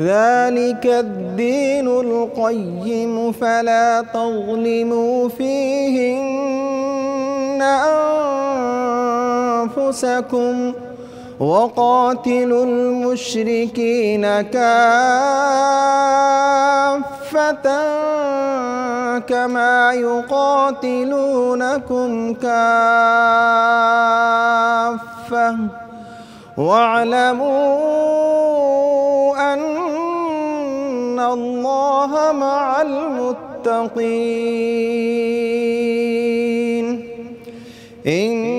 ذلك الدين القيم فلا تظلموا فيهن أنفسكم وقاتلوا المشركين كافة كما يقاتلونكم كافة واعلموا أن الله مع المتقين إنما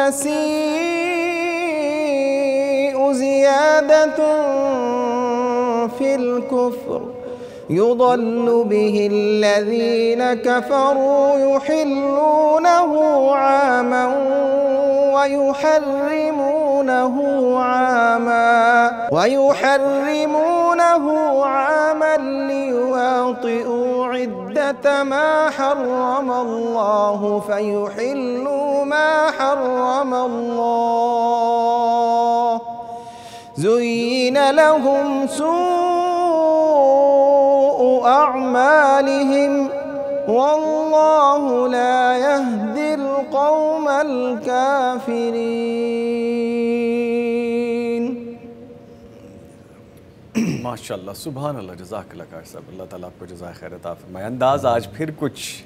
النسيء زيادة في الكفر يضل به الذين كفروا يحلونه عاما ويحرمونه عاما ليواطئوا عدة ما حرم الله فيحلوا ما حرم الله زين لهم سوء أعمالهم والله لا يهدي القوم الكافرين ماشاءاللہ سبحان اللہ جزاک اللہ خیر صاحب اللہ تعالیٰ آپ کو جزائے خیر عطا فرمائے انداز آج پھر کچھ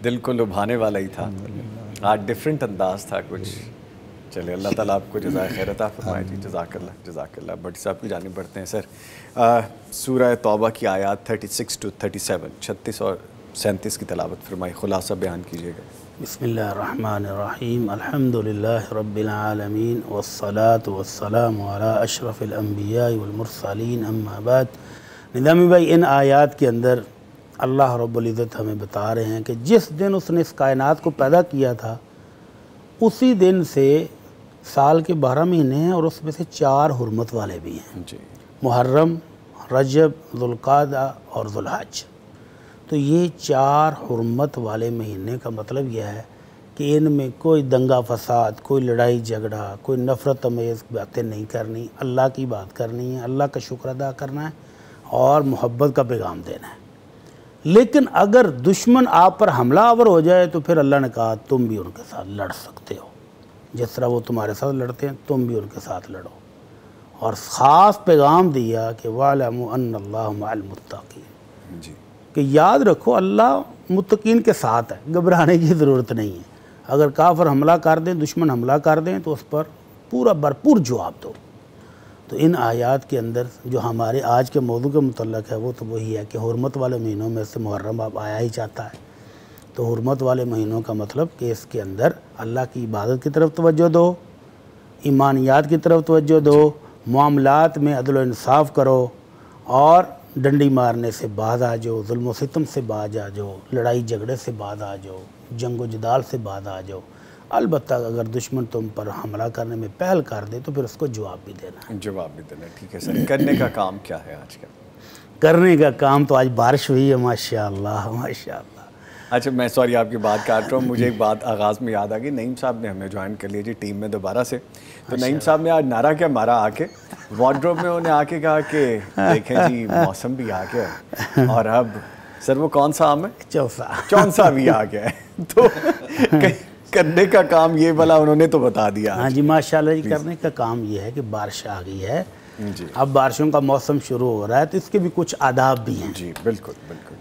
دل کو لبھانے والا ہی تھا آج ڈیفرنٹ انداز تھا کچھ چلے اللہ تعالیٰ آپ کو جزائے خیر عطا فرمائے جی جزاک اللہ بٹ صاحب کی جانب بڑھتے ہیں سر سورہ توبہ کی آیات 36 to 37 36 اور 37 کی تلاوت فرمائی خلاصہ بیان کیجیے گا بسم اللہ الرحمن الرحیم الحمدللہ رب العالمین والصلاة والسلام علی اشرف الانبیاء والمرسلین اما بعد نظامی بھائی ان آیات کے اندر اللہ رب العزت ہمیں بتا رہے ہیں کہ جس دن اس نے اس کائنات کو پیدا کیا تھا اسی دن سے سال کے 12 مہینے ہیں اور اس میں سے 4 حرمت والے بھی ہیں جی محرم رجب ذوالقعدہ اور ذوالحج تو یہ 4 حرمت والے مہینے کا مطلب یہ ہے کہ ان میں کوئی دنگا فساد کوئی لڑائی جھگڑا کوئی نفرت امیز باتیں نہیں کرنی اللہ کی بات کرنی ہے اللہ کا شکر ادا کرنا ہے اور محبت کا پیغام دینا ہے لیکن اگر دشمن آپ پر حملہ آور ہو جائے تو پھر اللہ نے کہا تم بھی ان کے ساتھ لڑ سکتے ہو جس طرح وہ تمہارے ساتھ لڑتے ہیں تم بھی ان کے ساتھ لڑو اور خاص پیغام دیا کہ وَاعْلَمُوا أَنَّ اللَّهَ مَعَ الْمُتَّقِينَ جی کہ یاد رکھو اللہ متقین کے ساتھ ہے گھبرانے کی ضرورت نہیں ہے اگر کافر حملہ کر دیں دشمن حملہ کر دیں تو اس پر پورا بھرپور جواب دو تو ان آیات کے اندر جو ہمارے آج کے موضوع کے متعلق ہے وہ تو وہی ہے کہ حرمت والے مہینوں میں سے محرم اب آیا ہی چاہتا ہے تو حرمت والے مہینوں کا مطلب کہ اس کے اندر اللہ کی عبادت کی طرف توجہ دو ایمانیات کی طرف توجہ دو معاملات میں عدل و انصاف کرو اور ڈنڈی مارنے سے باز آ جاؤ ظلم و ستم سے باز آ جاؤ لڑائی جھگڑے سے باز آ جاؤ جنگ و جدال سے باز آ جاؤ البتہ اگر دشمن تم پر حملہ کرنے میں پہل کر دے تو پھر اس کو جواب بھی دینا ہے ٹھیک ہے سر کرنے کا کام کیا ہے آج کا کرنے کا کام تو آج بارش ہوئی ہے ماشاءاللہ اچھا میں سوری آپ کی بات کاٹ رہا ہوں مجھے ایک بات آغاز میں یاد آ گئی نعیم صاحب نے ہمیں جوائن کر لیا جی ٹیم میں دوبارہ سے تو نعیم صاحب نے آج نعرہ کیا مارا آ کے وارڈروب میں انہیں آ کے کہا کہ دیکھیں جی موسم بھی آ گیا ہے اور اب سر وہ کون سا آم ہے چونسا بھی آ گیا ہے تو کرنے کا کام یہ بلا انہوں نے تو بتا دیا ہاں جی ماشاءاللہ جی کرنے کا کام یہ ہے کہ بارش آ گئی ہے اب بارشوں کا موسم شروع ہو رہا ہے تو اس کے بھی کچھ آداب بھی ہیں جی بالکل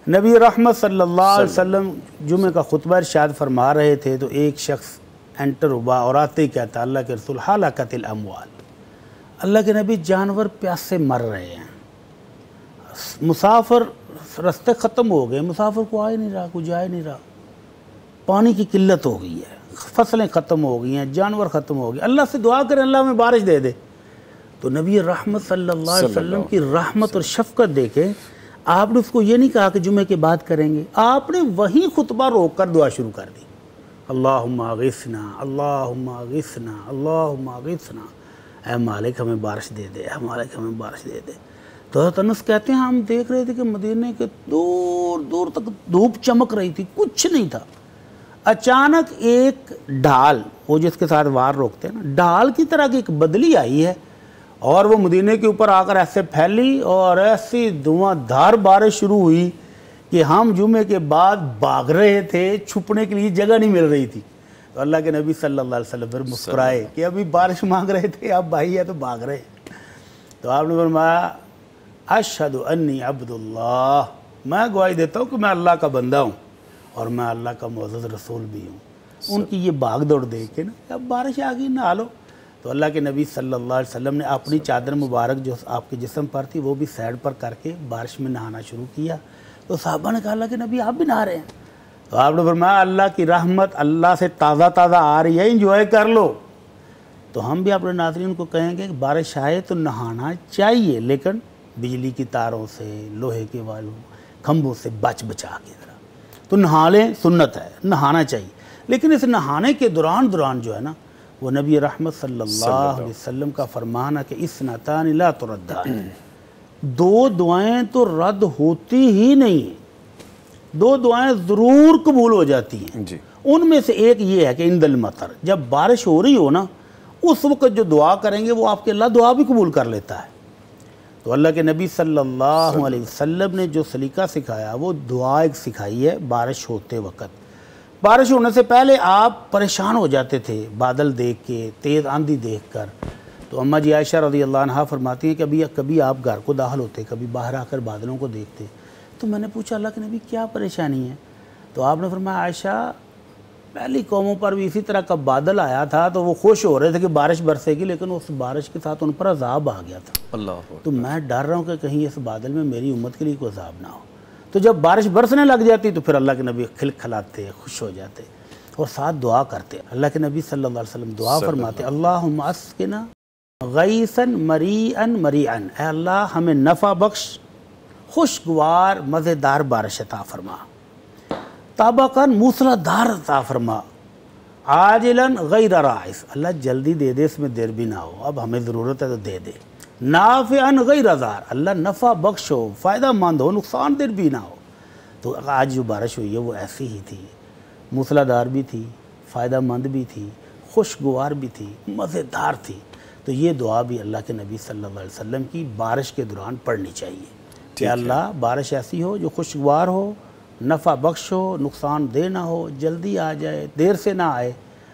نبی رحمت صلی اللہ علیہ وسلم جمعہ کا خطبہ ارشاد فرما رہے تھے تو ایک شخص انٹر ہوا اور آتے ہی کہتا اللہ کے رسول حالکت الاموال اللہ کے نبی جانور پیاس سے مر رہے ہیں مسافر رستے ختم ہو گئے مسافر کو آ ہی نہیں رہا کچھ جا ہی نہیں رہا پانی کی قلت ہو گئی ہے فصلیں ختم ہو گئی ہیں جانور ختم ہو گئے اللہ سے دعا کریں اللہ ہمیں بارش دے دے تو نبی رحمت صلی اللہ علیہ وسلم کی رحمت اور شفقت دیکھیں آپ نے اس کو یہ نہیں کہا کہ جمعے کے بعد کریں گے آپ نے وہیں خطبہ روک کر دعا شروع کر دی اللہم اغثنا اللہم اغثنا اللہم اغثنا اے مالک ہمیں بارش دے دے اے مالک ہمیں بارش دے دے تو حضرت انس کہتے ہیں ہم دیکھ رہے تھے کہ مدینے کے دور دور تک دھوپ چمک رہی تھی کچھ نہیں تھا اچانک ایک ڈھال وہ جس کے ساتھ وار روکتے ہیں نا ڈھال کی طرح کی ایک بدلی آئی ہے اور وہ مدینے کے اوپر آ کر ایسے پھیلی اور ایسی دھواں دھار بارش شروع ہوئی کہ ہم جمعے کے بعد بھاگ رہے تھے، چھپنے کے لیے جگہ نہیں مل رہی تھی. تو اللہ کے نبی صلی اللہ علیہ وسلم پھر مسکرائے کہ ابھی بارش مانگ رہے تھے، اب بھائی ہے تو بھاگ رہے. تو آپ نے فرمایا اشہد انی عبد اللہ، میں گواہی دیتا ہوں کہ میں اللہ کا بندہ ہوں اور میں اللہ کا معزز رسول بھی ہوں. ان کی یہ بھاگ دوڑ دیکھ کے نا اب بارش آ گئی نہا لو. تو اللہ کے نبی صلی اللہ علیہ وسلم نے اپنی چادر مبارک جو آپ کے جسم پر تھی وہ بھی سائڈ پر کر کے بارش میں نہانا شروع کیا. تو صحابہ نے کہا اللہ کے نبی آپ بھی نہا رہے ہیں؟ تو آپ نے فرمایا اللہ کی رحمت اللہ سے تازہ تازہ آ رہی ہے، انجوائے کر لو. تو ہم بھی اپنے ناظرین کو کہیں گے کہ بارش آئے تو نہانا چاہیے، لیکن بجلی کی تاروں سے، لوہے کے والوں کھمبوں سے بچا کے ذرا. تو نہا لیں، سنت ہے، نہانا چاہیے. لیکن اس نہانے کے دوران جو ہے نا وہ نبی رحمت صلی اللہ علیہ وسلم کا فرمانا کہ اثنتان لا تردان، دو دعائیں تو رد ہوتی ہی نہیں ہیں، دو دعائیں ضرور قبول ہو جاتی ہیں. ان میں سے ایک یہ ہے کہ عند المطر، جب بارش ہو رہی ہو نا اس وقت جو دعا کریں گے وہ آپ کے اللہ دعا بھی قبول کر لیتا ہے. تو اللہ کے نبی صلی اللہ علیہ وسلم نے جو سلیقہ سکھایا وہ دعا ایک سکھائی ہے. بارش ہوتے وقت، بارش ہونے سے پہلے آپ پریشان ہو جاتے تھے بادل دیکھ کے، تیز آندھی دیکھ کر. تو اماں جی عائشہ رضی اللہ عنہا فرماتی ہیں کہ کبھی آپ گھر کو داخل ہوتے، کبھی باہر آ کر بادلوں کو دیکھتے. تو میں نے پوچھا اللہ کے نبی کیا پریشانی ہے؟ تو آپ نے فرمایا عائشہ پہلی قوموں پر بھی اسی طرح کا بادل آیا تھا تو وہ خوش ہو رہے تھے کہ بارش برسے گی، لیکن اس بارش کے ساتھ ان پر عذاب آ گیا تھا. اللہ، تو میں ڈر رہا ہوں کہ کہیں اس بادل میں میری امت کے لیے کوئی عذاب نہ ہو. تو جب بارش برسنے لگ جاتی تو پھر اللہ کے نبی کھلکھلاتے، خوش ہو جاتے اور ساتھ دعا کرتے. اللہ کے نبی صلی اللہ علیہ وسلم دعا فرماتے اللہم اسقنا غیثا مریئا مریئا، اے اللہ ہمیں نفع بخش، خوشگوار مزیدار بارش عطا فرما، طبقاً موسلادھار عطا فرما، عاجلاً غیر رائس، اللہ جلدی دے دے، اس میں دیر بھی نہ ہو، اب ہمیں ضرورت ہے تو دے دے، نافعاً غیر ضار، اللہ نفع بخش ہو، فائدہ مند ہو، نقصان دہ بھی نہ ہو. تو آج جو بارش ہوئی ہے وہ ایسی ہی تھی، موسلادھار بھی تھی، فائدہ مند بھی تھی، خوشگوار بھی تھی، مزیدار تھی. تو یہ دعا بھی اللہ کے نبی صلی اللہ علیہ وسلم کی بارش کے دوران پڑھنی چاہیے کہ اللہ بارش ایسی ہو جو خوشگوار ہو، نفع بخش ہو، نقصان دہ نہ ہو، جلدی آ جائے، دیر سے نہ آئے،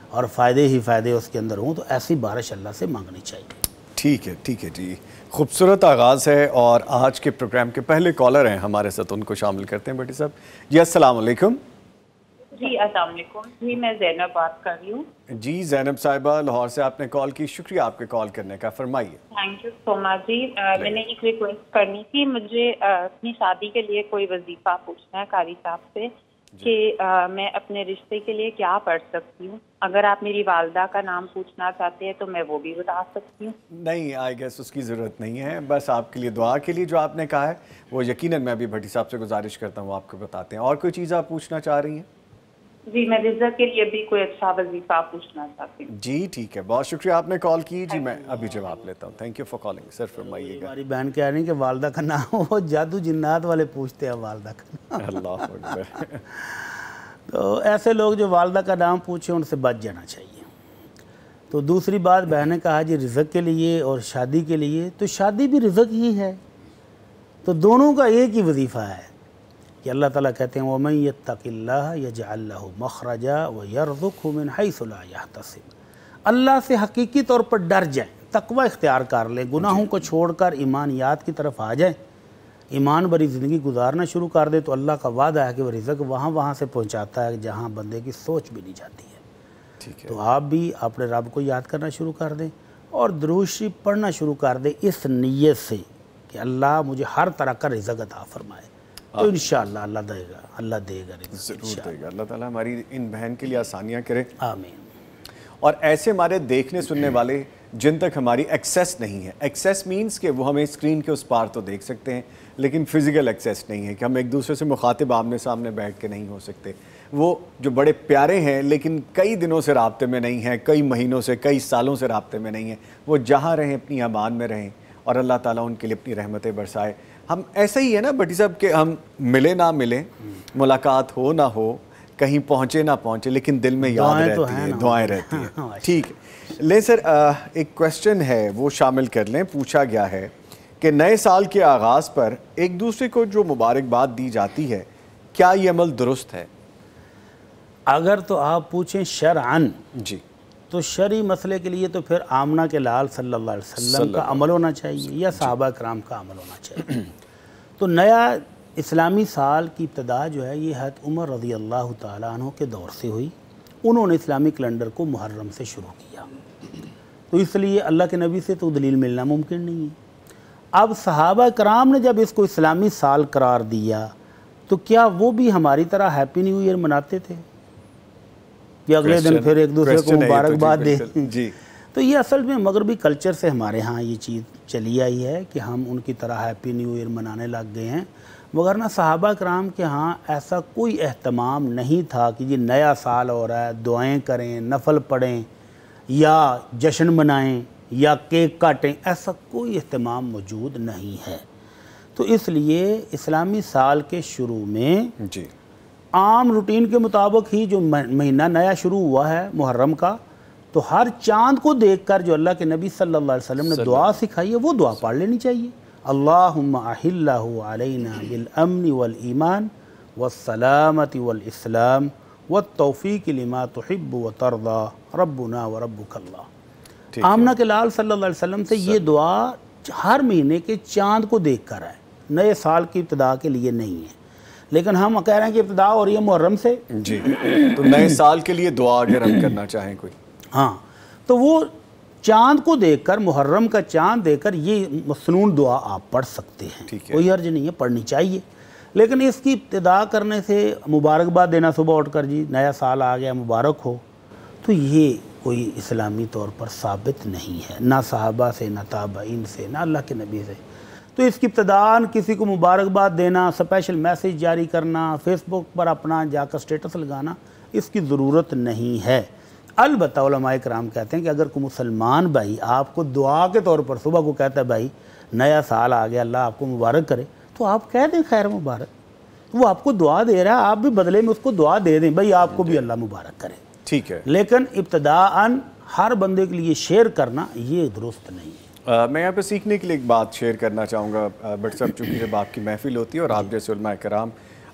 اور فائدے ہی فائدے اس کے اندر ہوں. تو ایسی بارش اللہ سے مانگنی چاہیے. ٹھیک ہے جی، خوبصورت آغاز ہے. اور آج کے پروگرام کے پہلے کالر ہیں ہمارے ساتھ، ان کو شامل کرتے ہیں. بھٹی صاحب جی السلام علیکم. جی السلام علیکم. جی میں زینب بات کر رہی ہوں. جی زینب صاحبہ لاہور سے آپ نے کال کی، شکریہ آپ کے کال کرنے کا، فرمائیے. تھینک یو سو مچ. جی میں نے ایک ریکویسٹ کرنی تھی، مجھے اپنی شادی کے لیے کوئی وظیفہ پوچھنا ہے قاری صاحب سے کہ میں اپنے رشتے کے لیے کیا پڑھ سکتی ہوں. اگر آپ میری والدہ کا نام پوچھنا چاہتے ہیں تو میں وہ بھی بتا سکتی ہوں. نہیں آئی گیس اس کی ضرورت نہیں ہے، بس آپ کے لیے دعا کے لیے جو آپ نے کہا ہے وہ یقیناً میں بھی بھٹی صاحب سے گزارش کرتا ہوں آپ کو بتاتے ہیں. اور کوئی چیز آپ پوچھنا چاہ رہی ہیں؟ جی میں رزق کے لیے بھی کوئی اچھا وظیفہ پوچھنا چاہتی ہوں. جی ٹھیک ہے، بہت شکریہ آپ نے کال کی. جی میں ابھی جواب لیتا ہوں. Thank you for calling. Sir فرمائیے گا. ہماری بہن کہہ رہی ہیں کہ والدہ کا نام وہ جادو جنات والے پوچھتے ہیں والدہ کا نام. اللہ اکبر. تو ایسے لوگ جو والدہ کا نام پوچھیں ان سے بچ جانا چاہیے. تو دوسری بات بہن نے کہا جی رزق کے لیے اور شادی کے لیے، تو شادی بھی رزق ہی ہے، تو دونوں کا ایک ہی وظیفہ ہے کہ اللہ تعالیٰ کہتے ہیں وَمَن يَتَّقِ اللَّهَ يَجْعَلْ لَهُ مَخْرَجًا وَيَرْزُقْهُ مِنْ حَيْثُ لَا يَحْتَسِبُ. اللہ سے حقیقی طور پر ڈر جائیں، تقوی اختیار کر لیں، گناہوں کو چھوڑ کر ایمانیات کی طرف آ جائیں، ایمان بری زندگی گزارنا شروع کر دیں. تو اللہ کا وعدہ ہے کہ وہ رزق وہاں سے پہنچاتا ہے جہاں بندے کی سوچ بھی نہیں جاتی ہے. تو آپ بھی اپنے رب کو یاد کرنا شروع کر دیں اور درود شریف پڑھنا شروع کر دیں اس نیت سے کہ اللہ مجھے ہر طرح کا رزق عطا فرمائے. تو انشاءاللہ اللہ دے گا، اللہ دے گا، ضرور دے گا. اللہ تعالیٰ ہماری ان بہن کے لیے آسانیاں کرے. آمین. اور ایسے ہمارے دیکھنے سننے والے جن تک ہماری ایکسیس نہیں ہے، ایکسیس مینز کہ وہ ہمیں اسکرین کے اس پار تو دیکھ سکتے ہیں لیکن فزیکل ایکسیس نہیں ہے، کہ ہم ایک دوسرے سے مخاطب آمنے سامنے بیٹھ کے نہیں ہو سکتے. وہ جو بڑے پیارے ہیں لیکن کئی دنوں سے رابطے میں نہیں ہیں، کئی مہینوں سے، کئی سالوں سے رابطے میں نہیں ہیں، وہ جہاں رہیں اپنی امان میں رہیں اور اللہ تعالیٰ ان کے لیے اپنی رحمتیں برسائے. ہم ایسا ہی ہے نا بھٹی صاحب کہ ہم ملے نہ ملیں، ملاقات ہو نہ ہو، کہیں پہنچے نہ پہنچے لیکن دل میں یاد رہتی ہے، دعائیں رہتی ہیں. ٹھیک ہے لیں سر، ایک کویسچن ہے وہ شامل کر لیں. پوچھا گیا ہے کہ نئے سال کے آغاز پر ایک دوسرے کو جو مبارکباد دی جاتی ہے، کیا یہ عمل درست ہے؟ اگر تو آپ پوچھیں شرعاً جی تو شرعی مسئلے کے لیے تو پھر آمنہ کے لال صلی اللہ علیہ وسلم کا عمل ہونا چاہیے یا صحابہ کرام کا عمل ہونا چاہیے. تو نیا اسلامی سال کی ابتدا جو ہے یہ حضرت عمر رضی اللہ تعالیٰ عنہ کے دور سے ہوئی. انہوں نے اسلامی کیلنڈر کو محرم سے شروع کیا، تو اس لیے اللہ کے نبی سے تو دلیل ملنا ممکن نہیں ہے. اب صحابہ کرام نے جب اس کو اسلامی سال قرار دیا تو کیا وہ بھی ہماری طرح ہیپی نیو ایئر مناتے تھے کہ اگلے دن پھر ایک دوسرے کو مبارکباد دیں؟ جی تو یہ اصل میں مغربی کلچر سے ہمارے ہاں یہ چیز چلی آئی ہے کہ ہم ان کی طرح ہیپی نیو ایئر منانے لگ گئے ہیں. وگرنہ صحابہ کرام کے ہاں ایسا کوئی اہتمام نہیں تھا کہ یہ نیا سال ہو رہا ہے دعائیں کریں، نفل پڑھیں یا جشن منائیں یا کیک کاٹیں، ایسا کوئی اہتمام موجود نہیں ہے. تو اس لیے اسلامی سال کے شروع میں جی عام روٹین کے مطابق ہی جو مہینہ نیا شروع ہوا ہے محرم کا، تو ہر چاند کو دیکھ کر جو اللہ کے نبی صلی اللہ علیہ وسلم نے دعا سکھائی ہے وہ دعا پڑھ لینی چاہیے. اللہم احلہ علینا بالامن والایمان والسلامت والاسلام والتوفیق لما تحب وترضا ربنا وربک اللہ. آمنہ کے لال صلی اللہ علیہ وسلم سے یہ دعا ہر مہینے کے چاند کو دیکھ کر ہے، نئے سال کی ابتدا کے لیے نہیں ہے. لیکن ہم کہہ رہے ہیں کہ ابتدا ہو رہی ہے محرم سے. جی تو نئے سال کے لیے دعا اگر ہم کرنا چاہیں کوئی، ہاں تو وہ چاند کو دیکھ کر، محرم کا چاند دیکھ کر یہ مسنون دعا آپ پڑھ سکتے ہیں، کوئی حرج نہیں ہے، پڑھنی چاہیے. لیکن اس کی ابتدا کرنے سے مبارکباد دینا صبح اٹھ کر جی نیا سال آ گیا مبارک ہو، تو یہ کوئی اسلامی طور پر ثابت نہیں ہے، نہ صحابہ سے، نہ تابعین سے، نہ اللہ کے نبی سے. تو اس کی ابتداءً کسی کو مبارکباد دینا، اسپیشل میسیج جاری کرنا، فیس بک پر اپنا جا کر اسٹیٹس لگانا، اس کی ضرورت نہیں ہے. البتہ علماء کرام کہتے ہیں کہ اگر کوئی مسلمان بھائی آپ کو دعا کے طور پر صبح کو کہتا ہے بھائی نیا سال آ گیا اللہ آپ کو مبارک کرے، تو آپ کہہ دیں خیر مبارک. وہ آپ کو دعا دے رہا ہے، آپ بھی بدلے میں اس کو دعا دے دیں بھائی آپ کو بھی اللہ مبارک کرے. ٹھیک ہے. لیکن ابتداءً ہر بندے کے لیے شیئر کرنا یہ درست نہیں ہے. میں یہاں پہ سیکھنے کے لیے ایک بات شیئر کرنا چاہوں گا بٹ صاحب، چونکہ جب آپ کی محفل ہوتی ہے اور آپ جیسے علماء کرام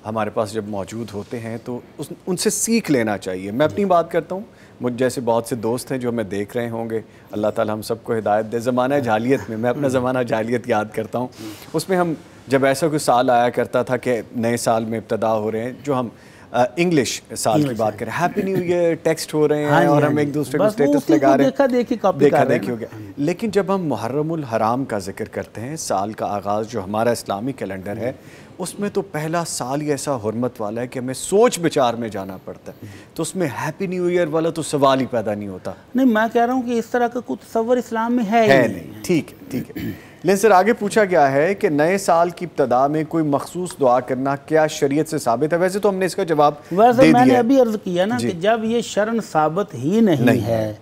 ہمارے پاس جب موجود ہوتے ہیں تو ان سے سیکھ لینا چاہیے. میں اپنی بات کرتا ہوں، مجھ جیسے بہت سے دوست ہیں جو ہمیں دیکھ رہے ہوں گے، اللہ تعالیٰ ہم سب کو ہدایت دے. زمانہ جاہلیت میں، میں اپنا زمانہ جاہلیت یاد کرتا ہوں، اس میں ہم جب ایسا کوئی سال آیا کرتا تھا کہ نئے سال میں ابتدا ہو رہے ہیں، جو ہم انگلش سال کی بات کریں، ہیپی نیو ایئر ٹیکسٹ ہو رہے ہیں اور ہم ایک دوسرے کو اسٹیٹس لگا رہے ہیں، دیکھا دیکھی ہو گیا. لیکن جب ہم محرم الحرام کا ذکر کرتے ہیں، سال کا آغاز جو ہمارا اسلامی کیلنڈر ہے، اس میں تو پہلا سال ہی ایسا حرمت والا ہے کہ ہمیں سوچ بچار میں جانا پڑتا ہے، تو اس میں ہیپی نیو ایئر والا تو سوال ہی پیدا نہیں ہوتا. نہیں، میں کہہ رہا ہوں کہ اس طرح کا کوئی تصور اسلام میں ہے نہیں. ٹھیک ہے ٹھیک ہے. لیکن سر آگے پوچھا گیا ہے کہ نئے سال کی ابتدا میں کوئی مخصوص دعا کرنا کیا شریعت سے ثابت ہے؟ ویسے تو ہم نے اس کا جواب دے دیا. ویسے میں نے ابھی عرض کیا نا کہ جب یہ شرعاً ثابت ہی نہیں ہے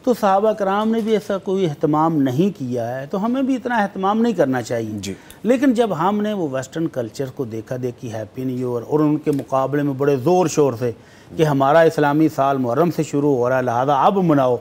تو صحابہ کرام نے بھی ایسا کوئی اہتمام نہیں کیا ہے، تو ہمیں بھی اتنا اہتمام نہیں کرنا چاہیے. لیکن جب ہم نے وہ ویسٹرن کلچر کو دیکھا دیکھی ہیپی نیو ایئر اور ان کے مقابلے میں بڑے زور شور سے کہ ہمارا اسلامی سال محرم سے شروع ہو رہا ہے لہذا اب مناؤ،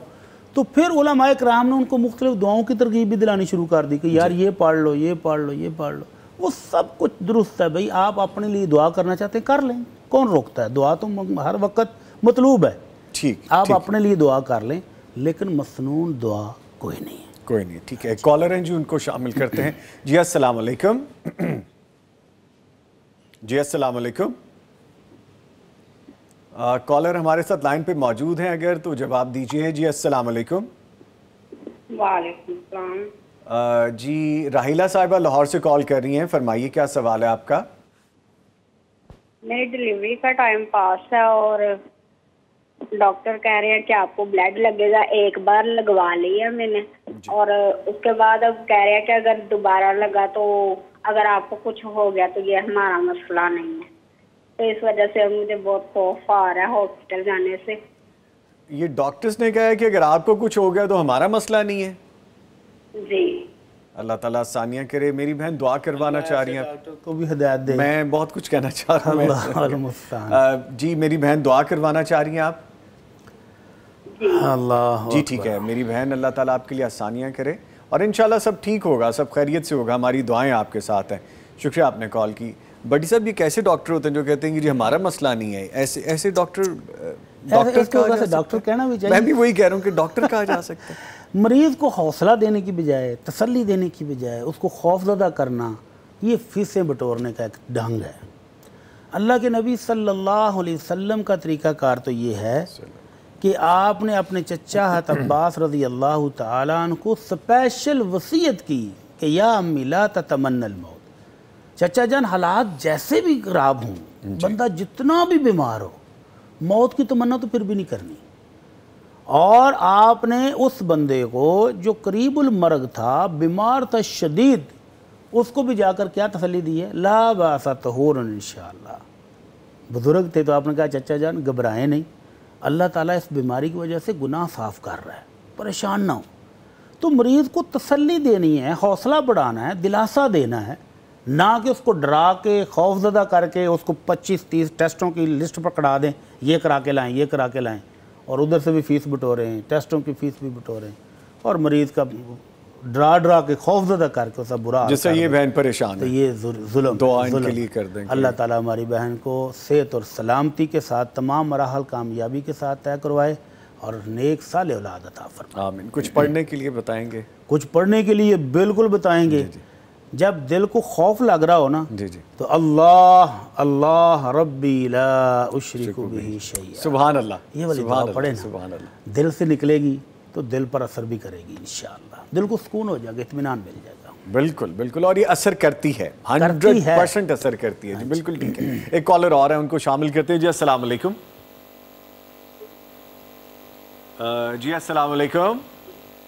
تو پھر علماء کرام نے ان کو مختلف دعاؤں کی ترغیب بھی دلانی شروع کر دی کہ یار یہ پڑھ لو، یہ پڑھ لو، یہ پڑھ لو. وہ سب کچھ درست ہے بھائی، آپ اپنے لیے دعا کرنا چاہتے ہیں کر لیں، کون روکتا ہے؟ دعا تو ہر وقت مطلوب ہے. آپ اپنے لیے دعا کر لیں، لیکن مسنون دعا کوئی نہیں ہے. کوئی نہیں. ٹھیک ہے، کالر ہیں جو ان کو شامل کرتے ہیں. جی السلام علیکم. جی السلام علیکم. کالر ہمارے ساتھ لائن پہ موجود ہیں، اگر تو جواب دیجیے. جی السلام علیکم. وعلیکم السلام. جی راحیلہ صاحبہ لاہور سے کال کر رہی ہیں، فرمائیے کیا سوال ہے آپ کا؟ میری ڈلیوری کا ٹائم پاس ہے اور ڈاکٹر کہہ رہے ہیں کہ آپ کو بلڈ لگے گا، ایک بار لگوا لیا میں نے اور اس کے بعد اب کہہ رہے ہیں کہ اگر دوبارہ لگا تو اگر آپ کو کچھ ہو گیا تو یہ ہمارا مسئلہ نہیں ہے، تو اس وجہ سے مجھے بہت خوف آ رہا ہے ہاسپٹل جانے سے. یہ ڈاکٹرز نے کہا ہے کہ اگر آپ کو کچھ ہو گیا تو ہمارا مسئلہ نہیں ہے؟ جی. اللہ تعالیٰ آسانیاں کرے. میری بہن دعا کروانا چاہ رہی ہیں. ڈاکٹر کو بھی ہدایت دے. میں بہت کچھ کہنا چاہ رہا ہوں. اللہ المستعان. جی میری بہن دعا کروانا چاہ رہی ہیں آپ؟ اللہ جی ٹھیک ہے میری بہن, اللہ تعالیٰ آپ کے لیے آسانیاں کرے اور انشاءاللہ سب ٹھیک ہوگا, سب خیریت سے ہوگا. ہماری دعائیں آپ کے ساتھ ہیں. شکریہ آپ نے کال کی. بڈی صاحب یہ کیسے ڈاکٹر ہوتے ہیں جو کہتے ہیں کہ جی ہمارا مسئلہ نہیں ہے؟ ایسے ڈاکٹر ڈاکٹر کہنا بھی چاہیے. میں بھی وہی کہہ رہا ہوں کہ ڈاکٹر کہا جا سکتا ہے. مریض کو حوصلہ دینے کی بجائے, تسلی دینے کی بجائے اس کو خوف زدہ کرنا, یہ فیسیں بٹورنے کا ایک ڈھنگ ہے. اللہ کے نبی صلی اللہ علیہ وسلم کا طریقہ کار تو یہ ہے کہ آپ نے اپنے چچا حضرت عباس رضی اللہ تعالیٰ عنہ کو سپیشل وصیت کی کہ یا امی لا تتمنى الموت. چچا جان حالات جیسے بھی خراب ہوں, بندہ جتنا بھی بیمار ہو, موت کی تمنا تو پھر بھی نہیں کرنی. اور آپ نے اس بندے کو جو قریب المرگ تھا, بیمار تھا شدید, اس کو بھی جا کر کیا تسلی دی ہے؟ لا باس طہور انشاءاللہ. بزرگ تھے تو آپ نے کہا چچا جان گھبرائیں نہیں, اللہ تعالیٰ اس بیماری کی وجہ سے گناہ صاف کر رہا ہے, پریشان نہ ہو. تو مریض کو تسلی دینی ہے, حوصلہ بڑھانا ہے, دلاسا دینا ہے, نہ کہ اس کو ڈرا کے خوف زدہ کر کے اس کو 25-30 ٹیسٹوں کی لسٹ پکڑا دیں, یہ کرا کے لائیں, یہ کرا کے لائیں, اور ادھر سے بھی فیس بٹو رہے ہیں, ٹیسٹوں کی فیس بھی بٹو رہے ہیں, اور مریض کا ڈرا کے خوف زدہ کر کے اسے برا جس سے یہ بہن پریشان تو یہ ظلم. دعا ان کے لیے کر دیں. اللہ تعالیٰ ہماری بہن کو صحت اور سلامتی کے ساتھ تمام مراحل کامیابی کے ساتھ طے کروائے اور نیک صالح اولاد عطا فرمائے. آمین. کچھ پڑھنے کے لیے بتائیں گے؟ کچھ پڑھنے کے لیے بالکل بتائیں گے. جب دل کو خوف لگ رہا ہو نا تو اللہ اللہ ربی لا اشرک بہ شیئا, سبحان اللہ, یہ والی دعا پڑھیں نا, سبحان اللہ, دل سے نکلے گی تو دل پر اثر بھی کرے گی انشاءاللہ. دل کو سکون ہو جائے گا, اطمینان مل جائے گا. بالکل بالکل, اور یہ اثر کرتی ہے, 100% اثر کرتی ہے. جی بالکل ٹھیک ہے. ایک کالر اور ہے, ان کو شامل کرتے ہیں. جی السلام علیکم. جی السلام علیکم.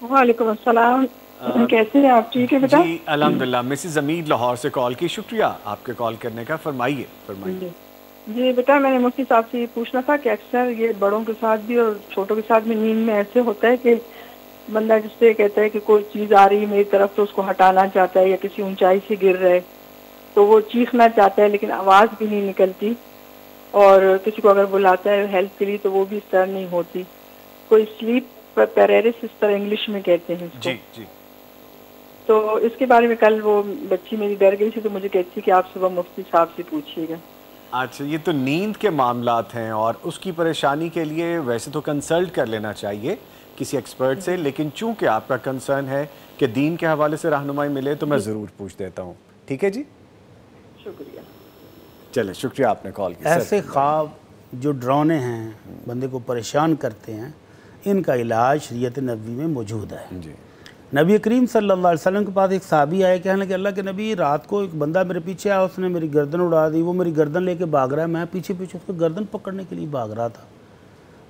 وعلیکم السلام. کیسے ہیں آپ؟ ٹھیک ہے بیٹا؟ جی الحمدللہ. مسز امید لاہور سے کال کی, شکریہ آپ کے کال کرنے کا. فرمائیے. جی بیٹا, میں نے مفتی صاحب سے یہ پوچھنا تھا کہ اکثر یہ بڑوں کے ساتھ بھی اور چھوٹوں کے ساتھ بھی نیند میں ایسے ہوتا ہے کہ بندہ جس سے کہتا ہے کہ کوئی چیز آ رہی ہے میری طرف تو اس کو ہٹانا چاہتا ہے, یا کسی اونچائی سے گر رہے تو وہ چیخنا چاہتا ہے لیکن آواز بھی نہیں نکلتی, اور کسی کو اگر بلاتا ہے ہیلپ کے لیے تو وہ بھی اس طرح نہیں ہوتی. کوئی سلیپ پیرالیسس اس طرح انگلش میں کہتے ہیں اس کو. جی. تو اس کے بارے میں کل وہ بچی میری ڈر گئی تھی تو مجھے کہتی کہ آپ صبح مفتی صاحب سے پوچھیے گا. اچھا, یہ تو نیند کے معاملات ہیں اور اس کی پریشانی کے لیے ویسے تو کنسلٹ کر لینا چاہیے کسی ایکسپرٹ سے, لیکن چونکہ آپ کا کنسرن ہے کہ دین کے حوالے سے رہنمائی ملے تو میں ضرور پوچھ دیتا ہوں. ٹھیک ہے جی, شکریہ. چلے شکریہ آپ نے کال کی. ایسے خواب جو ڈرانے ہیں, بندے کو پریشان کرتے ہیں, ان کا علاج شریعت نبوی میں موجود ہے. جی. نبی کریم صلی اللہ علیہ وسلم کے پاس ایک صحابی آئے, کہنے لگے اللہ کے نبی رات کو ایک بندہ میرے پیچھے آیا, اس نے میری گردن اڑا دی, وہ میری گردن لے کے بھاگ رہا ہے, میں پیچھے اس کو گردن پکڑنے کے لیے بھاگ رہا تھا.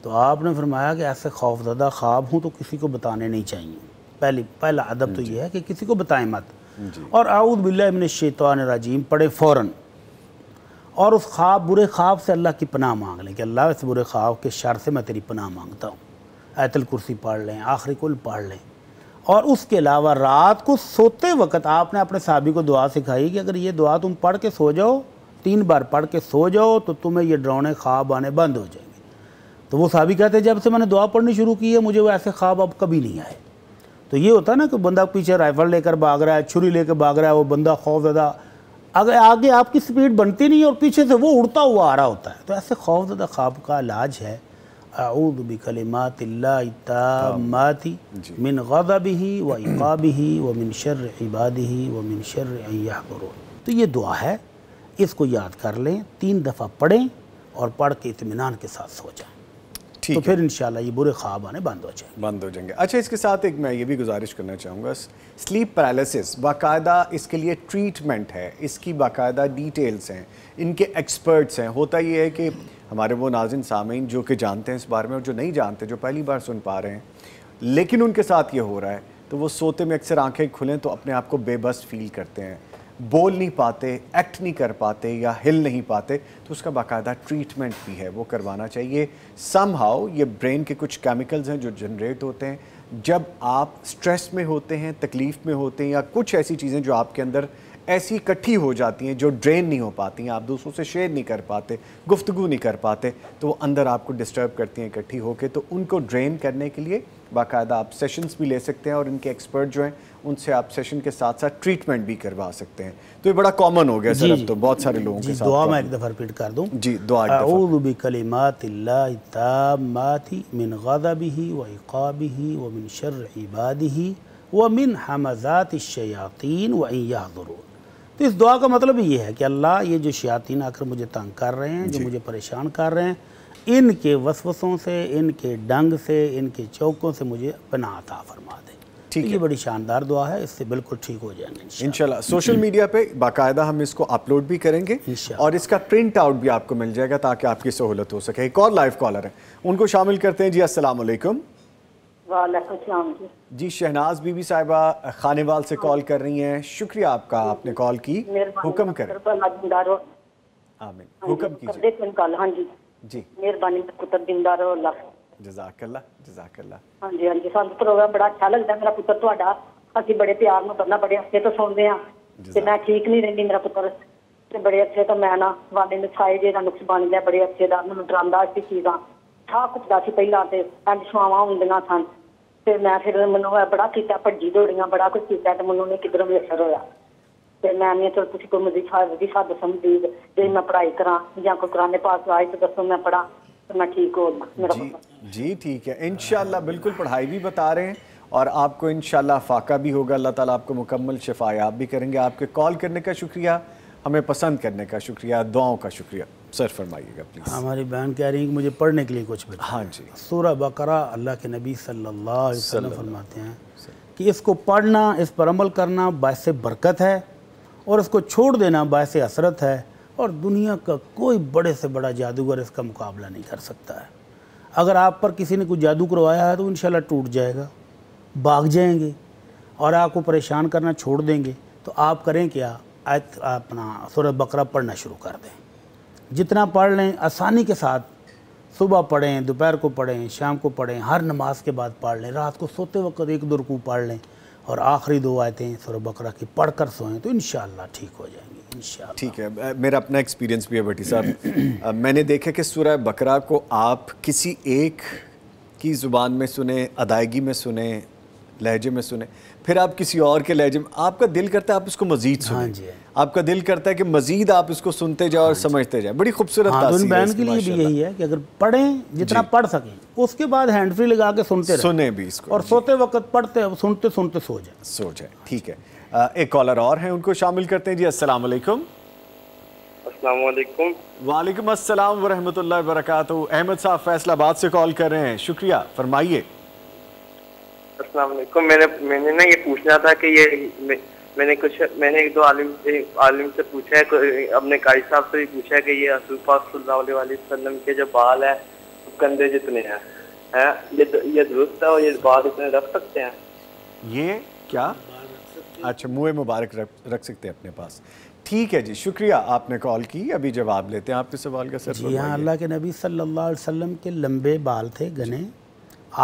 تو آپ نے فرمایا کہ ایسے خوف زدہ خواب ہوں تو کسی کو بتانے نہیں چاہیے. پہلا ادب تو یہ ہے کہ کسی کو بتائیں مت, اور اعوذ باللہ من الشیطان الرجیم پڑھے فوراً, اور اس برے خواب سے اللہ کی پناہ مانگ لیں کہ اللہ اس برے خواب کے شر سے میں تیری پناہ مانگتا ہوں. آیت الکرسی پڑھ لیں, آخری کل پڑھ لیں. اور اس کے علاوہ رات کو سوتے وقت آپ نے اپنے صحابی کو دعا سکھائی کہ اگر یہ دعا تم پڑھ کے سو جاؤ, 3 بار پڑھ کے سو جاؤ تو تمہیں یہ ڈراؤنے خواب آنے بند ہو جائیں گے. تو وہ صحابی کہتے ہیں جب سے میں نے دعا پڑھنی شروع کی ہے مجھے وہ ایسے خواب اب کبھی نہیں آئے. تو یہ ہوتا ہے نا کہ بندہ پیچھے رائفل لے کر بھاگ رہا ہے, چھری لے کے بھاگ رہا ہے, وہ بندہ خوف زدہ, اگر آگے آپ کی سپیڈ بنتی نہیں اور پیچھے سے وہ اڑتا ہوا آ رہا ہوتا ہے. تو ایسے خوف زدہ خواب کا علاج ہے اعوذ بکلمات اللہ التامات من غضبہ و عقابہ ومن شر عبادہ ومن شر ان یحضرون. تو یہ دعا ہے, اس کو یاد کر لیں, 3 دفعہ پڑھیں اور پڑھ کے اطمینان کے ساتھ سو جائیں, تو پھر انشاءاللہ یہ برے خواب آنے بند ہو جائیں گے. اچھا, اس کے ساتھ ایک میں یہ بھی گزارش کرنا چاہوں گا, سلیپ پیرالیسس باقاعدہ اس کے لیے ٹریٹمنٹ ہے, اس کی باقاعدہ ڈیٹیلز ہیں, ان کے ایکسپرٹس ہیں. ہوتا یہ ہے کہ ہمارے وہ ناظرین سامعین جو کہ جانتے ہیں اس بارے میں اور جو نہیں جانتے, جو پہلی بار سن پا رہے ہیں لیکن ان کے ساتھ یہ ہو رہا ہے, تو وہ سوتے میں اکثر آنکھیں کھلیں تو اپنے آپ کو بے بس فیل کرتے ہیں, بول نہیں پاتے, ایکٹ نہیں کر پاتے یا ہل نہیں پاتے. تو اس کا باقاعدہ ٹریٹمنٹ بھی ہے, وہ کروانا چاہیے. سم ہاؤ یہ برین کے کچھ کیمیکلز ہیں جو جنریٹ ہوتے ہیں جب آپ سٹریس میں ہوتے ہیں، تکلیف میں ہوتے ہیں، یا کچھ ایسی چیزیں جو آپ کے اندر ایسی اکٹھی ہو جاتی ہیں جو ڈرین نہیں ہو پاتی ہیں، آپ دوسروں سے شیئر نہیں کر پاتے، گفتگو نہیں کر پاتے، تو وہ اندر آپ کو ڈسٹرب کرتی ہیں اکٹھی ہو کے، تو ان کو ڈرین کرنے کے لیے باقاعدہ آپ سیشنز بھی لے سکتے ہیں، اور ان کے ایکسپرٹ جو ہیں ان سے آپ سیشن کے ساتھ ساتھ ٹریٹمنٹ بھی کروا سکتے ہیں. تو یہ بڑا کامن ہو گیا سر، اب تو بہت سارے لوگوں کے ساتھ. دعا میں ایک دفعہ ریپیٹ کر دوں. جی دعا ایک دفعہ. اعوذ بکلمات اللہ التامات من غضبہ وعقابہ ومن شر عبادہ ومن حمزات الشیاطین وان یحضرون. تو اس دعا کا مطلب یہ ہے کہ اللہ یہ جو شیاطین آ کر مجھے تنگ کر رہے ہیں، جو مجھے پریشان کر رہے ہیں، ان کے وسوسوں سے، ان کے ڈنگ سے، ان کے چوکوں سے مجھے پناہ عطا فرما دے. یہ بڑی شاندار دعا ہے، اس سے بالکل ٹھیک ہو جائیں گے انشاءاللہ. سوشل میڈیا پہ باقاعدہ ہم اس کو اپلوڈ بھی کریں گے اور اس کا پرنٹ آؤٹ بھی آپ کو مل جائے گا تاکہ آپ کی سہولت ہو سکے. ایک اور لائیو کالر ہے، ان کو شامل کرتے ہیں. جی السلام علیکم. وعلیکم السلام. جی شہناز بی بی صاحبہ خانیوال سے کال کر رہی ہیں. شکریہ آپ کا، آپ نے کال کی. حکم کریں. آمین. حکم کیجئے. ہاں جی جی مہربانی پتر دیندار ہو اللہ. جزاک اللہ جزاک اللہ. ہاں جی سانو پروگرام بڑا اچھا لگتا ہے. میرا پتر تہاڈا اسی بڑے پیار نال کرنا، بڑے ہفتے تو سنتے ہیں تے میں ٹھیک نہیں رہندی. میرا پتر تے بڑے اچھے تو میں نا والے نے سائے جے دا نقص بن گیا، بڑے اچھے دا مینوں ڈراندا اس چیزاں تھا کچھ دا سی پہلا تے انج شواواں ہوندیاں سن تے میں پھر مینوں بڑا کیتا، بھجی دوڑیاں بڑا کچھ کیتا تے مینوں نہیں کدھروں بھی اثر ہویا. تے میں نے تو تسی کوئی وظیفہ دسو جے میں پڑھائی کراں یا کوئی قرآن پاک آئے تو دسو میں پڑھاں تو میں ٹھیک ہو میرا پتر. جی ٹھیک ہے انشاءاللہ. بالکل پڑھائی بھی بتا رہے ہیں اور آپ کو انشاءاللہ فاقہ بھی ہوگا. اللہ تعالیٰ آپ کو مکمل شفا یاب بھی کریں گے. آپ کے کال کرنے کا شکریہ، ہمیں پسند کرنے کا شکریہ، دعاؤں کا شکریہ. سر فرمائیے گا پلیز. ہماری بہن کہہ رہی ہیں کہ مجھے پڑھنے کے لیے کچھ بتا. ہاں جی. سورہ بقرہ اللہ کے نبی صلی اللہ علیہ وسلم فرماتے ہیں کہ اس کو پڑھنا، اس پر عمل کرنا باعث برکت ہے اور اس کو چھوڑ دینا باعث حسرت ہے، اور دنیا کا کوئی بڑے سے بڑا جادوگر اس کا مقابلہ نہیں کر سکتا ہے. اگر آپ پر کسی نے کوئی جادو کروایا ہے تو انشاءاللہ ٹوٹ جائے گا، بھاگ جائیں گے اور آپ کو پریشان کرنا چھوڑ دیں گے. تو آپ کریں کیا، اپنا سورہ بقرہ پڑھنا شروع کر دیں. جتنا پڑھ لیں آسانی کے ساتھ، صبح پڑھیں، دوپہر کو پڑھیں، شام کو پڑھیں، ہر نماز کے بعد پڑھ لیں، رات کو سوتے وقت ایک دو رکوع پڑھ لیں اور آخری دو آیتیں سورہ بقرہ کی پڑھ کر سوئیں تو انشاءاللہ ٹھیک ہو جائیں گے انشاءاللہ. ٹھیک ہے. میرا اپنا ایکسپیرینس بھی ہے بھٹی صاحب. میں نے دیکھا کہ سورہ بقرہ کو آپ کسی ایک کی زبان میں سنیں، ادائیگی میں سنیں، لہجے میں سنیں، پھر آپ کسی اور کے لہجے میں، آپ کا دل کرتا ہے آپ اس کو مزید سنیں. آپ کا دل کرتا ہے کہ مزید آپ اس کو سنتے جاؤ اور سمجھتے جائیں. بڑی خوبصورت تاثیر ہے. بہن کے لیے بھی یہی ہے کہ اگر پڑھیں جتنا پڑھ سکیں، اس کے بعد ہینڈ فری لگا کے سنتے رہیں، سنیں بھی اس کو، اور سوتے وقت پڑھتے سنتے سنتے سو جائیں. ٹھیک ہے. ایک کالر اور ہیں، ان کو شامل کرتے ہیں. جی السلام علیکم. السلام علیکم. وعلیکم السلام ورحمۃ اللہ وبرکاتہ. احمد صاحب فیصل آباد سے کال کر رہے ہیں. شکریہ، فرمائیے. السلام علیکم. میں نے نا یہ پوچھنا تھا کہ یہ میں نے ایک دو عالم سے پوچھا ہے، اپنے قاری صاحب سے بھی پوچھا ہے کہ یہ رسول پاک صلی اللہ علیہ وسلم کے جو بال ہیں کندھے جتنے ہیں، یہ درست ہے اور یہ بال اتنے رکھ سکتے ہیں؟ یہ کیا؟ اچھا، منہ مبارک رکھ سکتے ہیں اپنے پاس. ٹھیک ہے جی، شکریہ آپ نے کال کی. ابھی جواب لیتے ہیں آپ کے سوال کا. سر جی ہاں، اللہ کے نبی صلی اللہ علیہ وسلم کے لمبے بال تھے، گھنے.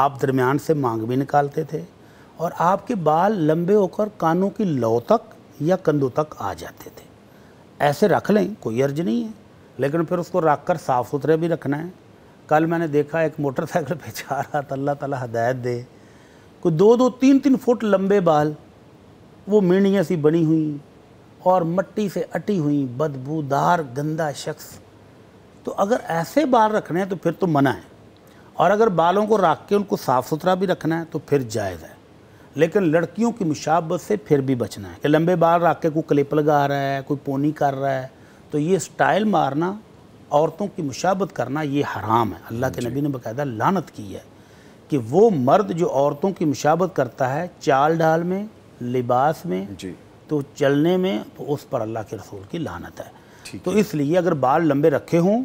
آپ درمیان سے مانگ بھی نکالتے تھے اور آپ کے بال لمبے ہو کر کانوں کی لو تک یا کندھوں تک آ جاتے تھے. ایسے رکھ لیں، کوئی عرض نہیں ہے، لیکن پھر اس کو رکھ کر صاف ستھرے بھی رکھنا ہے. کل میں نے دیکھا ایک موٹر سائیکل پہ جا رہا تھا، اللہ تعالیٰ ہدایت دے، کوئی 2-3 فٹ لمبے بال، وہ مینڈیاں سی بنی ہوئی اور مٹی سے اٹی ہوئی، بدبودار گندا شخص. تو اگر ایسے بال رکھنے ہیں تو پھر تو منع ہے، اور اگر بالوں کو رکھ کے ان کو صاف ستھرا بھی رکھنا ہے تو پھر جائز ہے. لیکن لڑکیوں کی مشابہت سے پھر بھی بچنا ہے کہ لمبے بال رکھ کے کوئی کلپ لگا رہا ہے، کوئی پونی کر رہا ہے، تو یہ سٹائل مارنا، عورتوں کی مشابہت کرنا، یہ حرام ہے. اللہ کے نبی نے باقاعدہ لعنت کی ہے کہ وہ مرد جو عورتوں کی مشابہت کرتا ہے چال ڈھال میں، لباس میں، تو چلنے میں، تو اس پر اللہ کے رسول کی لعنت ہے. تو اس لیے اگر بال لمبے رکھے ہوں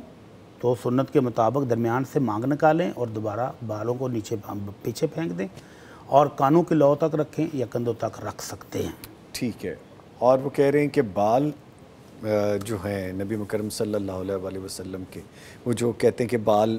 تو سنت کے مطابق درمیان سے مانگ نکالیں اور دوبارہ بالوں کو پیچھے پھینک دیں، اور کانوں کی لو تک رکھیں یا کندھوں تک رکھ سکتے ہیں. ٹھیک ہے. اور وہ کہہ رہے ہیں کہ بال جو ہیں نبی مکرم صلی اللہ علیہ وسلم کے، وہ جو کہتے ہیں کہ بال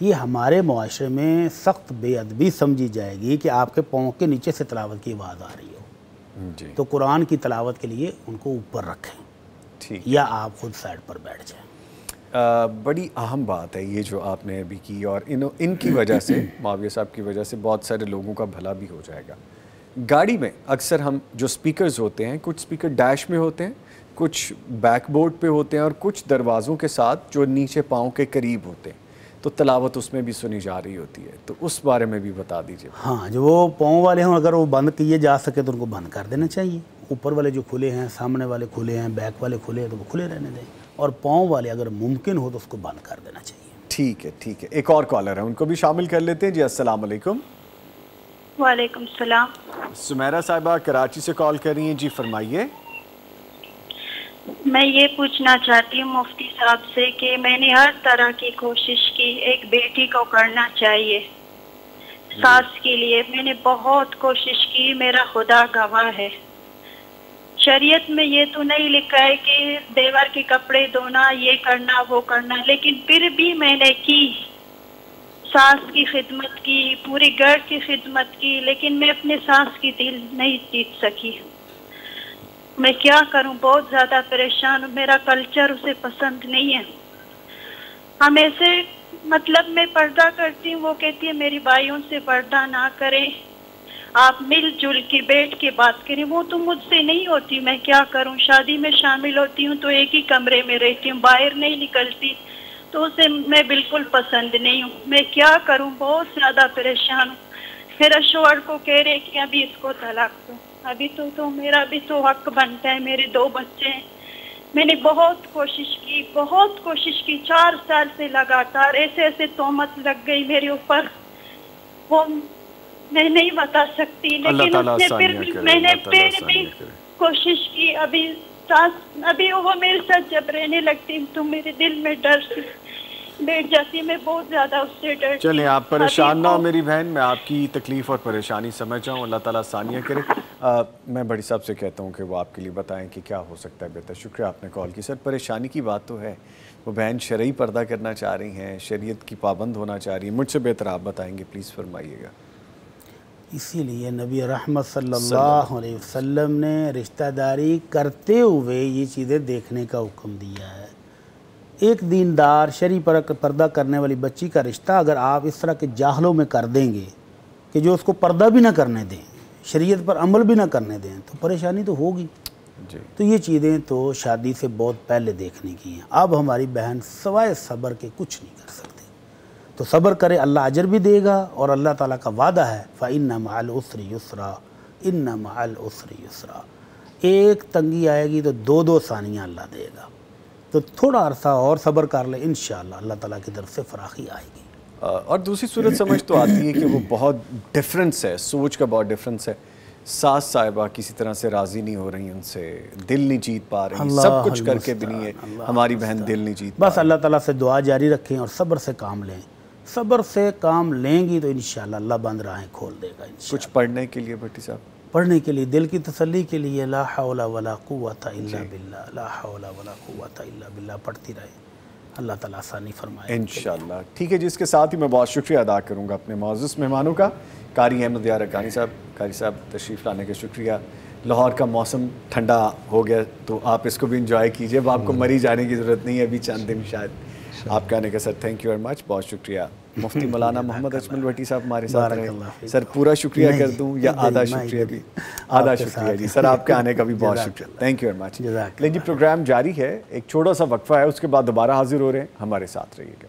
یہ ہمارے معاشرے میں سخت بے ادبی سمجھی جائے گی کہ آپ کے پاؤں کے نیچے سے تلاوت کی آواز آ رہی ہو جی تو قرآن کی تلاوت کے لیے ان کو اوپر رکھیں ٹھیک یا آپ خود سائڈ پر بیٹھ جائیں. بڑی اہم بات ہے یہ جو آپ نے ابھی کی، اور ان کی وجہ سے معاویہ صاحب کی وجہ سے بہت سارے لوگوں کا بھلا بھی ہو جائے گا. گاڑی میں اکثر ہم جو سپیکرز ہوتے ہیں، کچھ سپیکر ڈیش میں ہوتے ہیں، کچھ بیک بورڈ پہ ہوتے ہیں، اور کچھ دروازوں کے ساتھ جو نیچے پاؤں کے قریب ہوتے ہیں، تو تلاوت اس میں بھی سنی جا رہی ہوتی ہے، تو اس بارے میں بھی بتا دیجیے. ہاں جو وہ پاؤں والے ہوں اگر وہ بند کیے جا سکے تو ان کو بند کر دینا چاہیے. اوپر والے جو کھلے ہیں، سامنے والے کھلے ہیں، بیک والے کھلے ہیں تو وہ کھلے رہنے دیں، اور پاؤں والے اگر ممکن ہو تو اس کو بند کر دینا چاہیے. ٹھیک ہے ٹھیک ہے. ایک اور کالر ہے، ان کو بھی شامل کر لیتے ہیں. جی السلام علیکم. وعلیکم السلام. سمیرہ صاحبہ کراچی سے کال کر رہی ہیں. جی فرمائیے. میں یہ پوچھنا چاہتی ہوں مفتی صاحب سے کہ میں نے ہر طرح کی کوشش کی ایک بیٹی کو کرنا چاہیے ساس کے لیے، میں نے بہت کوشش کی، میرا خدا گواہ ہے. شریعت میں یہ تو نہیں لکھا ہے کہ دیور کے کپڑے دھونا، یہ کرنا وہ کرنا، لیکن پھر بھی میں نے کی، ساس کی خدمت کی، پوری گھر کی خدمت کی، لیکن میں اپنے ساس کی دل نہیں جیت سکی. میں کیا کروں، بہت زیادہ پریشان ہوں. میرا کلچر اسے پسند نہیں ہے. ہم ایسے مطلب میں پردہ کرتی ہوں، وہ کہتی ہے میری بھائیوں سے پردہ نہ کریں، آپ مل جل کے بیٹھ کے بات کریں. وہ تو مجھ سے نہیں ہوتی، میں کیا کروں. شادی میں شامل ہوتی ہوں تو ایک ہی کمرے میں رہتی ہوں، باہر نہیں نکلتی، تو اسے میں بالکل پسند نہیں ہوں. میں کیا کروں، بہت زیادہ پریشان ہوں. میرا شوہر کو کہہ رہے کہ ابھی اس کو طلاق دو، ابھی تو میرا بھی تو حق بنتا ہے، میرے 2 بچے ہیں. میں نے بہت کوشش کی، 4 سال سے لگاتار ایسے تہمت لگ گئی میرے اوپر، وہ میں نہیں بتا سکتی. لیکن اس نے پھر بھی میں نے پھر بھی کوشش کی. ابھی وہ میرے ساتھ جب رہنے لگتی تو میرے دل میں ڈر سے بیٹھ جاتی، میں بہت زیادہ اس سے ڈرتی. چلیں آپ پریشان نہ ہو میری بہن، میں آپ کی تکلیف اور پریشانی سمجھ جاؤں. اللہ تعالیٰ آسانیاں کرے. میں بڑی صاحب سے کہتا ہوں کہ وہ آپ کے لیے بتائیں کہ کیا ہو سکتا ہے بہتر. شکریہ آپ نے کال کی. سر پریشانی کی بات تو ہے، وہ بہن شرعی پردہ کرنا چاہ رہی ہیں، شریعت کی پابند ہونا چاہ رہی ہیں. مجھ سے بہتر آپ بتائیں گے، پلیز فرمائیے گا. اسی لیے نبی رحمت صلی اللہ علیہ وسلم نے رشتہ داری کرتے ہوئے یہ چیزیں دیکھنے کا حکم دیا ہے. ایک دیندار شرعی پردہ کرنے والی بچی کا رشتہ اگر آپ اس طرح کے جاہلوں میں کر دیں گے کہ جو اس کو پردہ بھی نہ کرنے دیں، شریعت پر عمل بھی نہ کرنے دیں، تو پریشانی تو ہوگی. تو یہ چیزیں تو شادی سے بہت پہلے دیکھنے کی ہیں. اب ہماری بہن سوائے صبر کے کچھ نہیں کر سکتی، تو صبر کرے، اللہ اجر بھی دے گا. اور اللہ تعالیٰ کا وعدہ ہے فَإِنَّ مَعَ الْعُسْرِ يُسْرًا إِنَّ مَعَ الْعُسْرِ يُسْرًا. ایک تنگی آئے گی تو 2 ثانیہ اللہ دے گا. تو تھوڑا عرصہ اور صبر کر لے، انشاءاللہ اللہ تعالیٰ کی طرف سے فراخی آئے گی. اور دوسری صورت سمجھ تو آتی ہے کہ وہ بہت ڈیفرنس ہے، سوچ کا بہت ڈیفرنس ہے. ساس صاحبہ کسی طرح سے راضی نہیں ہو رہی، ان سے دل نہیں جیت پا رہی، سب کچھ کر کے بھی نہیں ہے ہماری بہن دل نہیں جیت پا رہی. بس اللہ تعالیٰ سے دعا جاری رکھیں اور صبر سے کام لیں. صبر سے کام لیں گی تو انشاءاللہ اللہ بند راہیں کھول دے گا. کچھ پڑھنے کے لیے بھٹی صاحب، پڑھنے کے لیے، دل کی تسلی کے لیے لا حول ولا قوت الا باللہ، لا حول ولا قوت الا باللہ پڑھتی رہے. اللہ تعالیٰ آسانی فرمائے انشاءاللہ. ٹھیک ہے جی. اس کے ساتھ ہی میں بہت شکریہ ادا کروں گا اپنے معزز مہمانوں کا. قاری احمد یار حقانی صاحب، قاری صاحب تشریف لانے کا شکریہ. لاہور کا موسم ٹھنڈا ہو گیا تو آپ اس کو بھی انجوائے کیجئے. اب آپ کو مری جانے کی ضرورت نہیں ہے ابھی چند دن شاید. آپ کے آنے کا sir thank you very much, بہت شکریہ. مفتی مولانا محمد اجمل بھٹی صاحب ہمارے ساتھ رہے. سر پورا شکریہ کر دوں یا آدھا شکریہ بھی؟ آدھا شکریہ جی. سر آپ کے آنے کا بھی بہت شکریہ، تھینک یو ویری مچ. لیکن جی پروگرام جاری ہے، ایک چھوٹا سا وقفہ ہے، اس کے بعد دوبارہ حاضر ہو رہے ہیں. ہمارے ساتھ رہیے گا.